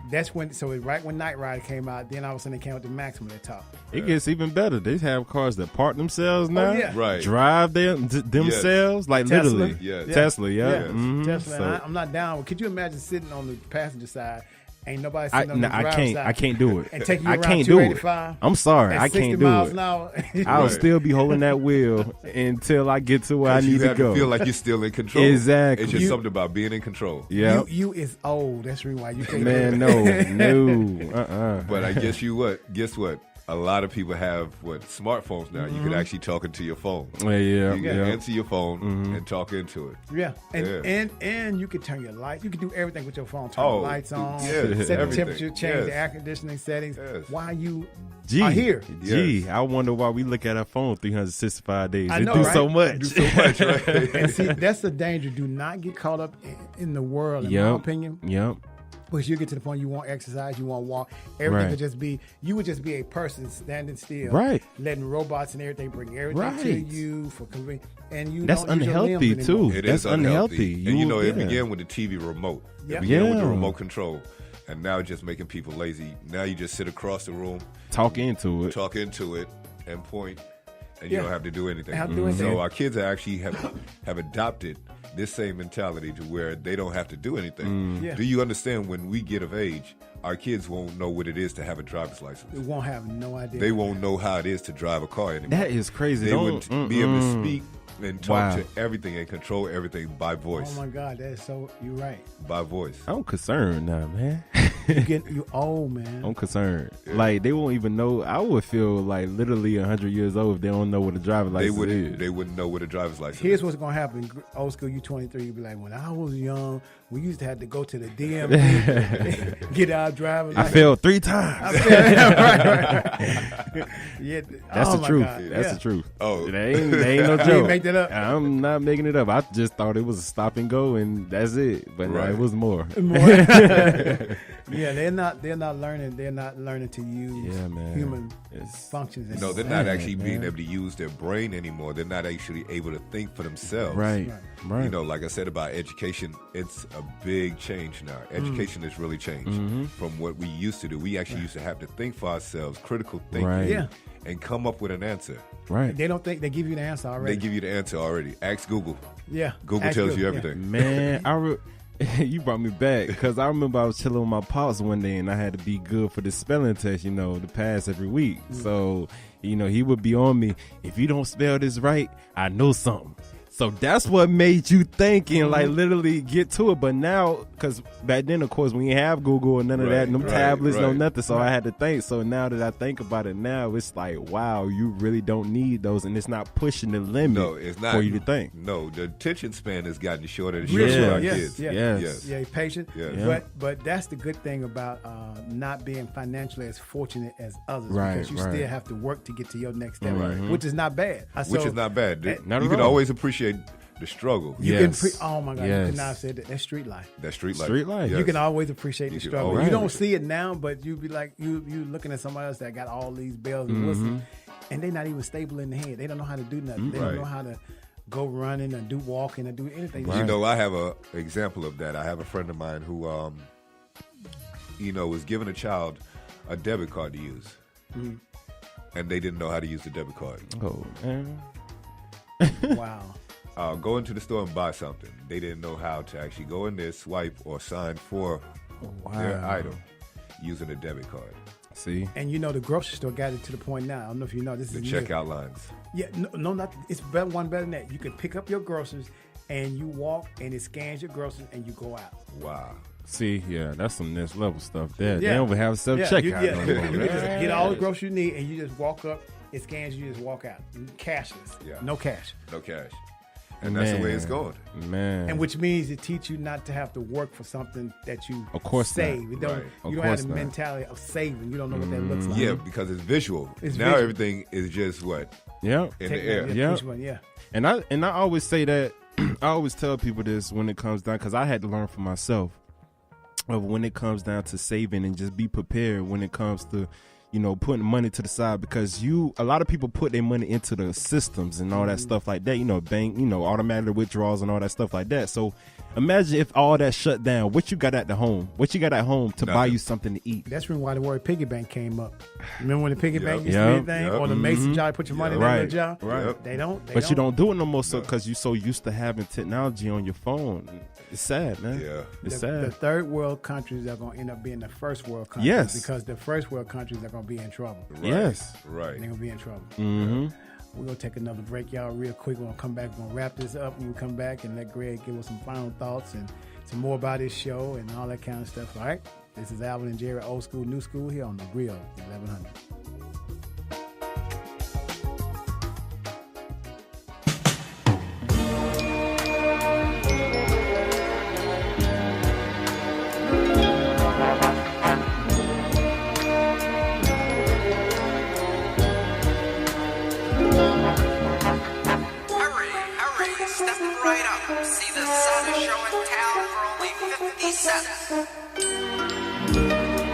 That's when. So right when Knight Rider came out, then all of a sudden they came with the Maximum at the top. It gets even better. They have cars that park themselves now. yeah. Right. Drive themselves, like Tesla. literally. Yes. Tesla, yeah. Yeah. Mhm. Tesla. So- I'm not down. Could you imagine sitting on the passenger side? Ain't nobody sitting on the I driver's can't. side. I can't do it. And taking you I around can't do it. 285. I'm sorry. At I 60 can't do miles it. an hour. I'll Right. still be holding that wheel until I get to where I need you to have go. to feel like you're still in control. Exactly. It's just You- something about being in control. yeah. You is old. That's the reason why you can't. Man, do it. no. But I guess guess what? A lot of people have smartphones now. You can actually talk into your phone. Yeah, You can answer your phone and talk into it. Yeah, and, Yeah. and you can turn your lights. You can do everything with your phone. Turn Oh, the lights on, yes, set the everything. temperature, change Yes. the air conditioning settings. Yes. While you Gee, are here, Gee, I wonder why we look at our phone 365 days. I It know, do right? so much. Do so much, right? and see that's the danger. Do not get caught up in the world. In my opinion, Yep. because you get to the point you want exercise, you want to walk. Everything Right. could just be. You would just be a person standing still, Right. Letting robots and everything bring everything to Right. you for convenience. And you That's don't use your unhealthy, limbs too. anymore. It That's is unhealthy. unhealthy. And it Yeah. began with the TV remote. Yeah. It began with the Yeah. remote control. And now it's just making people lazy. Now you just sit across the room, Talk into it. talk into it, and point, and you Yeah. don't have to do anything. Have to do anything. So our kids are actually have adopted this same mentality to where they don't have to do anything. Yeah. Do you understand when we get of age, our kids won't know what it is to have a driver's license? They won't have no idea. They won't know how it is to drive a car anymore. That is crazy. They wouldn't be able to speak and talk Wow. to everything and control everything by voice. Oh my God, that's so. You're right. By voice. I'm concerned now, man. You old, man. I'm concerned. Like they won't even know. I would feel like literally 100 years old if they don't know what a driver's license is. They wouldn't know what a driver's license Here's is. what's gonna happen. Old school, you 23. You be like, when I was young, we used to have to go to the DMV, get our driver's I license. failed 3 times. right. Yeah, That's oh the my truth. God. That's Yeah. the truth. Oh, that ain't no joke. You ain't make that up. I'm not making it up. I just thought it was a stop and go, and that's it. But no, it was more. Yeah, they're not learning. They're not learning to use human functions. No, they're not actually being able to use their brain anymore. They're not actually able to think for themselves. Right. You know, like I said about education, it's a big change now. Education has really changed from what we used to do. We actually used to have to think for ourselves, critical thinking, and come up with an answer. Right. They don't think they give you the answer already. They give you the answer already. Ask Google. Yeah. Google Ask tells Google, you everything. Man, you brought me back because I remember I was chilling with my pops one day and I had to be good for the spelling test, to pass every week. So, he would be on me. If you don't spell this right, I know something. So that's what made you think and like literally get to it. But now, because back then, of course, we didn't have Google or none of that, no tablets, no nothing. So I had to think. So now that I think about it now, it's like, wow, you really don't need those. And it's not pushing the limit for you to think. No, the attention span has gotten shorter and Real shorter short, with our yes, kids. yes. Yeah, patient. Yes. Yeah. But that's the good thing about not being financially as fortunate as others, because you still have to work to get to your next step, which is not bad. Which is not bad. You Not can at all. always appreciate the struggle. You can oh my God, you could not have said that. That's street life. That's street life. Street life. Yes. You can always appreciate the You can struggle. always You don't appreciate see it now, but you be like you looking at somebody else that got all these bells and whistles, and they're not even stable in the head. They don't know how to do nothing. They don't know how to go running and do walking and do anything. You know, I have a example of that. I have a friend of mine who, was giving a child a debit card to use, and they didn't know how to use the debit card. Oh, man. Wow. Go into the store and buy something. They didn't know how to actually go in there, swipe, or sign for their item using a debit card. See? And the grocery store got it to the point now. I don't know if you know this The is checkout lines. Yeah, no, not it's better than that. You can pick up your groceries and you walk and it scans your groceries and you go out. Wow. See, that's some next level stuff there. Yeah. They don't even have self-checkout. You no more, can just man. get all the groceries you need and you just walk up, it scans you, just walk out. Cashless. Yeah. No cash. No cash. And that's the way it's going. Man. And which means it teach you not to have to work for something that you Of course save. not. You don't, Right. you don't have the mentality of saving. You don't know what that looks like. Yeah, because it's visual. It's now visual. everything is just what? Yeah. In the air. Yeah. And I always say that, I always tell people this when it comes down, because I had to learn for myself of when it comes down to saving and just be prepared when it comes to, putting money to the side, because a lot of people put their money into the systems and all that stuff like that, bank, automatic withdrawals and all that stuff like that. So imagine if all that shut down, what you got at home to buy you something to eat. That's when why the word piggy bank came up. Remember when the piggy bank used Yep. to be a thing? Or the mason jar, put your money in that little jar? Right. They don't. But you don't do it no more because you're so used to having technology on your phone. It's sad, man. Yeah. It's The sad. third world countries are going to end up being the first world countries. Yes. Because the first world countries are going to be in trouble. Right. Yes. Right. They're going to be in trouble. Mm-hmm. We're going to take another break, y'all, real quick. We're going to come back. We're going to wrap this up. When we come back and let Greg give us some final thoughts and some more about his show and all that kind of stuff. All right? This is Alvin and Jerry, Old School, New School, here on the Real 1100. See the sun is showing town for only 50 cents.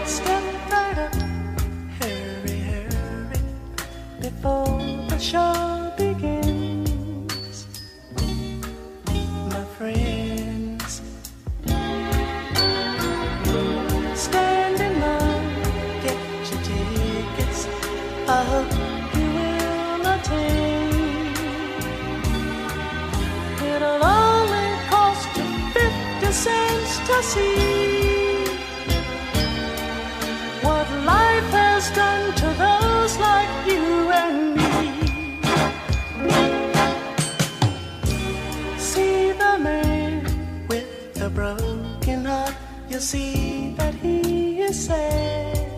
Step right up, hurry, hurry, before the show begins. My friends, stand in line, get your tickets. I hope you will attend. It'll only cost to see what life has done to those like you and me. See the man with the broken heart, you see that he is sad.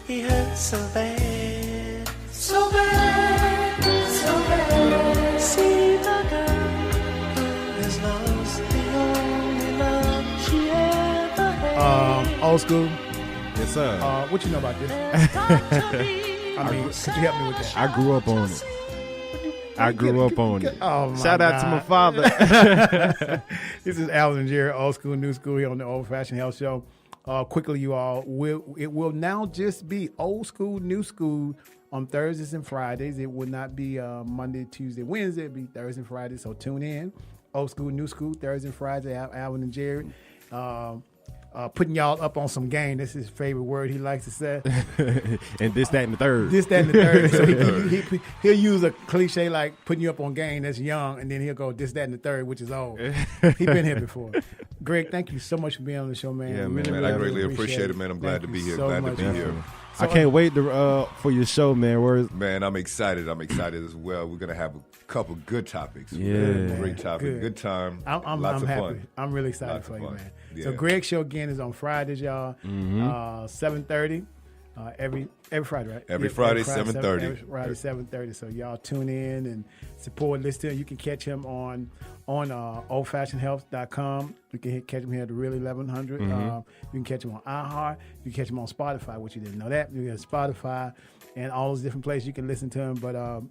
He hurts so bad, so bad, so bad. See the girl who has lost the only love she ever had. Old school. Yes, sir. What you know about this? I mean, could you help me with that? I grew up on it. I grew up on it. Oh, my Shout out God. to my father. This is Alvin and Jerry, Old School, New School, here on the Old Fashioned Health Show. Quickly, you all, it will now just be Old School, New School on Thursdays and Fridays. It will not be Monday, Tuesday, Wednesday. It'll be Thursday and Friday, so tune in. Old School, New School, Thursday and Friday, Alvin and Jerry. Putting y'all up on some game. That's his favorite word he likes to say. And this, that, and the third. This, that, and the third. So he'll use a cliche like putting you up on game that's young, and then he'll go this, that, and the third, which is old. He's been here before. Greg, thank you so much for being on the show, man. Yeah, Really, man. really, I greatly really appreciate it, man. I'm glad to be here. so Glad to much. be here. I can't wait to for your show, man. Man, I'm excited. I'm excited as well. We're gonna have a couple good topics. Yeah. Great topic. Good time. I'm Lots of happy. fun. I'm really excited Lots for of you, fun. man. Yeah. So Greg's show again is on Fridays, y'all. 7:30. Every Friday, right? Every Friday, 7:30. Every Friday, 7:30. So y'all tune in and support. Listen to him. You can catch him on oldfashionedhealth.com. You can catch him here at the Real 1100. You can catch him on iHeart. You can catch him on Spotify, which you didn't know that. You can Spotify and all those different places you can listen to him. But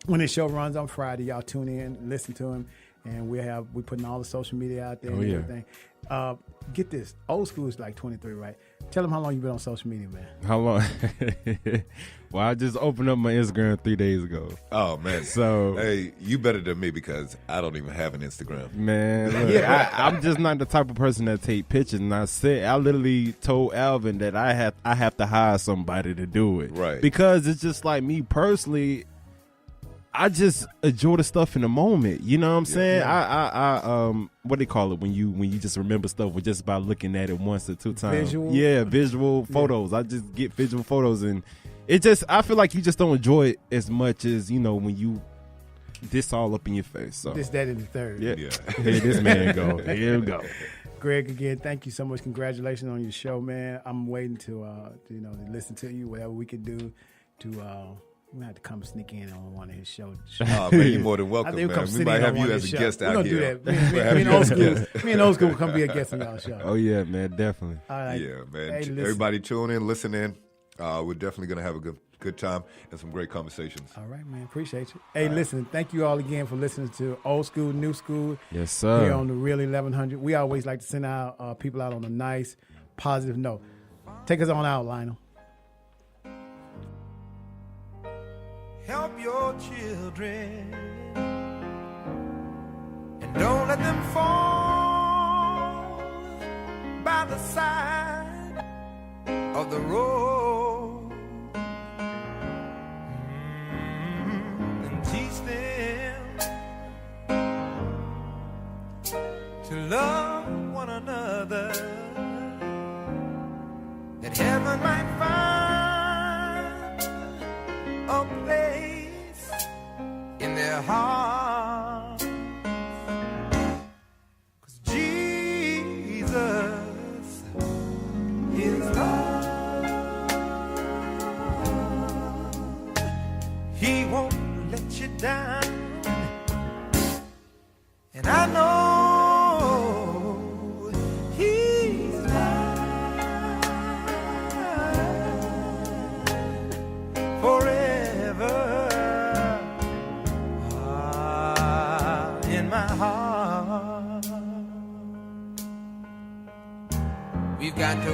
when his show runs on Friday, y'all tune in, listen to him, and we're putting all the social media out there and everything. Get this, Old School is like 23, right? Tell them how long you've been on social media, man. How long? Well, I just opened up my Instagram 3 days ago. Oh, man. So, hey, you better than me because I don't even have an Instagram. Man, look, I'm just not the type of person that take pictures. And I literally told Alvin that I have to hire somebody to do it. Right. Because it's just like me personally, I just enjoy the stuff in the moment. You know what I'm saying? I what they call it when you just remember stuff with just by looking at it once or two times. Visual photos. I just get visual photos, and it just, I feel like you just don't enjoy it as much as, you know, when you this all up in your face. So This, that, and the third. yeah. Here this man go. Here we go. Greg, again, thank you so much. Congratulations on your show, man. I'm waiting to to listen to you. Whatever we can do to. We have to come sneak in on one of his shows. Oh, man, you're more than welcome, man. We might have you as a guest out here. We're going to do that. Me and Old School will come be a guest on y'all's show. Oh, yeah, man, definitely. All right. Yeah, man. Hey, listen. Everybody tune in, listen in. We're definitely going to have a good time and some great conversations. All right, man. Appreciate you. Hey, listen, thank you all again for listening to Old School, New School. Yes, sir. Here on the Real 1100. We always like to send our people out on a nice, positive note. Take us on out, Lionel. Help your children and don't let them fall by the side of the road, and teach them to love one another, that heaven might find a place in their hearts, 'cause Jesus is love. He won't let you down, and I know He's mine forever. In my heart, we've got to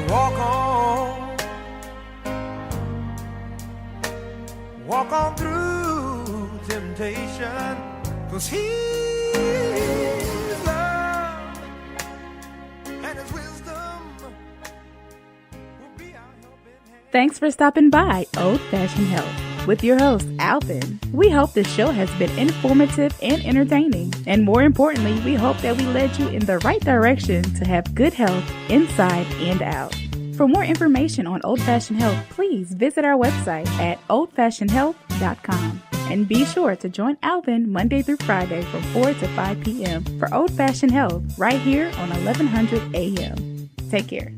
walk on through temptation, 'cause His love and His wisdom will be our helping hand. Thanks for stopping by Old Fashioned Health. with your host, Alvin. We hope this show has been informative and entertaining. And more importantly, we hope that we led you in the right direction to have good health inside and out. For more information on Old Fashioned Health, please visit our website at oldfashionedhealth.com. And be sure to join Alvin Monday through Friday from 4 to 5 p.m. for Old Fashioned Health right here on 1100 a.m. Take care.